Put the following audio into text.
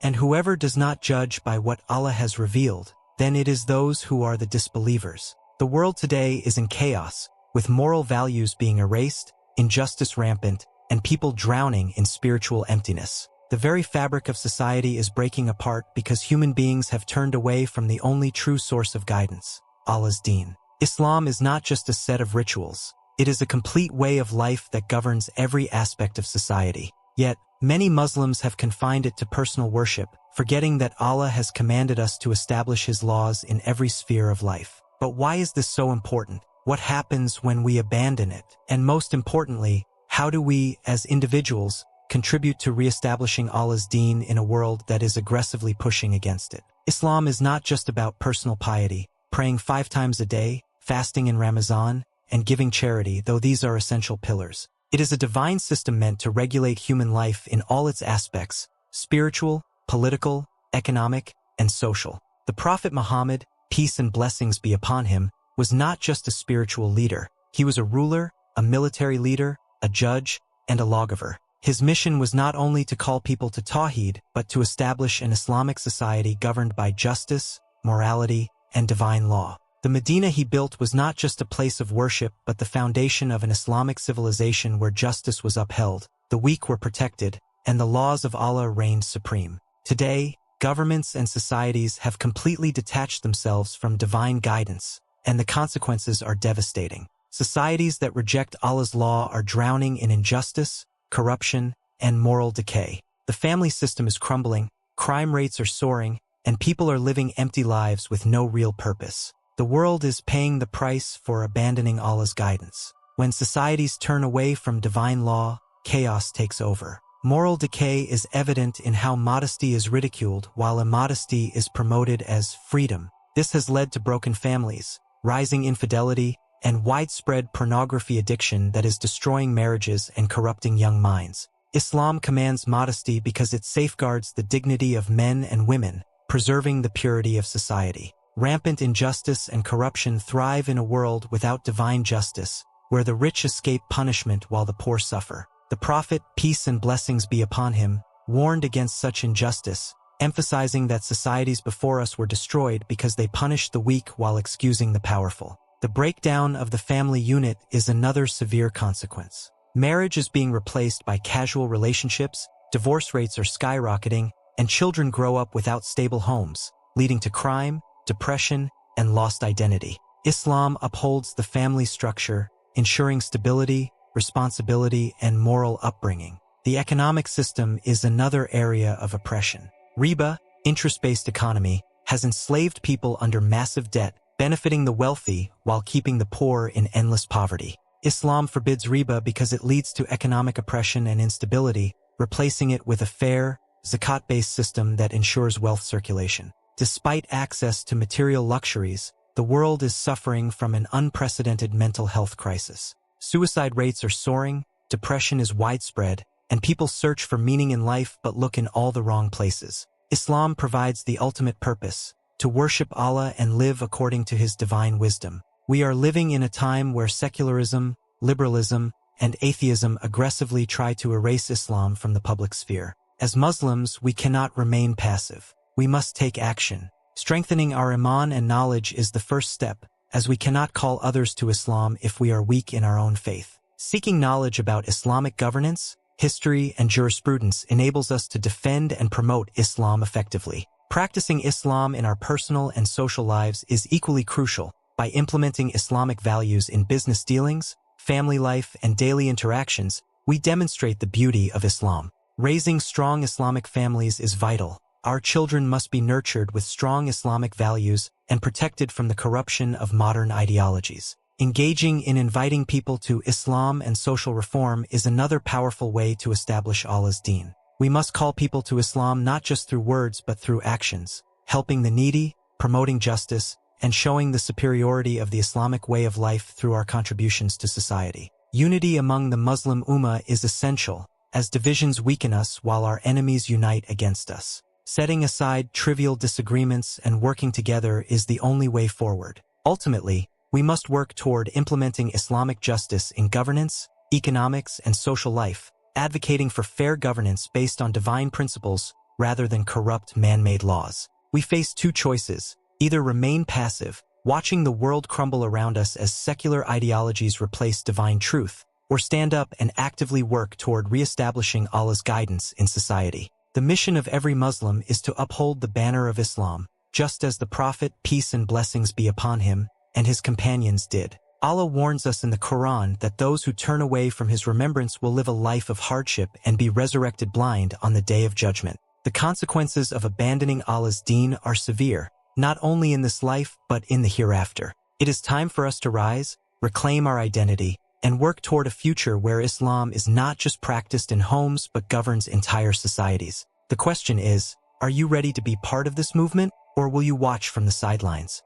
And whoever does not judge by what Allah has revealed, then it is those who are the disbelievers. The world today is in chaos, with moral values being erased, injustice rampant, and people drowning in spiritual emptiness. The very fabric of society is breaking apart because human beings have turned away from the only true source of guidance, Allah's Deen. Islam is not just a set of rituals. It is a complete way of life that governs every aspect of society. Yet, many Muslims have confined it to personal worship, forgetting that Allah has commanded us to establish His laws in every sphere of life. But why is this so important? What happens when we abandon it? And most importantly, how do we, as individuals, contribute to reestablishing Allah's Deen in a world that is aggressively pushing against it? Islam is not just about personal piety, praying 5 times a day, fasting in Ramadan, and giving charity, though these are essential pillars. It is a divine system meant to regulate human life in all its aspects, spiritual, political, economic, and social. The Prophet Muhammad, peace and blessings be upon him, was not just a spiritual leader. He was a ruler, a military leader, a judge, and a lawgiver. His mission was not only to call people to Tawheed, but to establish an Islamic society governed by justice, morality, and divine law. The Medina he built was not just a place of worship, but the foundation of an Islamic civilization where justice was upheld, the weak were protected, and the laws of Allah reigned supreme. Today, governments and societies have completely detached themselves from divine guidance, and the consequences are devastating. Societies that reject Allah's law are drowning in injustice, corruption, and moral decay. The family system is crumbling, crime rates are soaring, and people are living empty lives with no real purpose. The world is paying the price for abandoning Allah's guidance. When societies turn away from divine law, chaos takes over. Moral decay is evident in how modesty is ridiculed while immodesty is promoted as freedom. This has led to broken families, rising infidelity, and widespread pornography addiction that is destroying marriages and corrupting young minds. Islam commands modesty because it safeguards the dignity of men and women, preserving the purity of society. Rampant injustice and corruption thrive in a world without divine justice, where the rich escape punishment while the poor suffer. The Prophet, peace and blessings be upon him, warned against such injustice, emphasizing that societies before us were destroyed because they punished the weak while excusing the powerful. The breakdown of the family unit is another severe consequence. Marriage is being replaced by casual relationships, divorce rates are skyrocketing, and children grow up without stable homes, leading to crime, depression, and lost identity. Islam upholds the family structure, ensuring stability, responsibility, and moral upbringing. The economic system is another area of oppression. Riba, interest-based economy, has enslaved people under massive debt, benefiting the wealthy while keeping the poor in endless poverty. Islam forbids riba because it leads to economic oppression and instability, replacing it with a fair, zakat-based system that ensures wealth circulation. Despite access to material luxuries, the world is suffering from an unprecedented mental health crisis. Suicide rates are soaring, depression is widespread, and people search for meaning in life but look in all the wrong places. Islam provides the ultimate purpose, to worship Allah and live according to His divine wisdom. We are living in a time where secularism, liberalism, and atheism aggressively try to erase Islam from the public sphere. As Muslims, we cannot remain passive. We must take action. Strengthening our iman and knowledge is the first step, as we cannot call others to Islam if we are weak in our own faith. Seeking knowledge about Islamic governance, history, and jurisprudence enables us to defend and promote Islam effectively. Practicing Islam in our personal and social lives is equally crucial. By implementing Islamic values in business dealings, family life, and daily interactions, we demonstrate the beauty of Islam. Raising strong Islamic families is vital. Our children must be nurtured with strong Islamic values and protected from the corruption of modern ideologies. Engaging in inviting people to Islam and social reform is another powerful way to establish Allah's Deen. We must call people to Islam not just through words but through actions, helping the needy, promoting justice, and showing the superiority of the Islamic way of life through our contributions to society. Unity among the Muslim Ummah is essential, as divisions weaken us while our enemies unite against us. Setting aside trivial disagreements and working together is the only way forward. Ultimately, we must work toward implementing Islamic justice in governance, economics, and social life, advocating for fair governance based on divine principles, rather than corrupt man-made laws. We face two choices: either remain passive, watching the world crumble around us as secular ideologies replace divine truth, or stand up and actively work toward re-establishing Allah's guidance in society. The mission of every Muslim is to uphold the banner of Islam, just as the Prophet, peace and blessings be upon him, and his companions did. Allah warns us in the Quran that those who turn away from his remembrance will live a life of hardship and be resurrected blind on the day of judgment. The consequences of abandoning Allah's deen are severe, not only in this life but in the hereafter. It is time for us to rise, reclaim our identity, and work toward a future where Islam is not just practiced in homes but governs entire societies. The question is, are you ready to be part of this movement, or will you watch from the sidelines?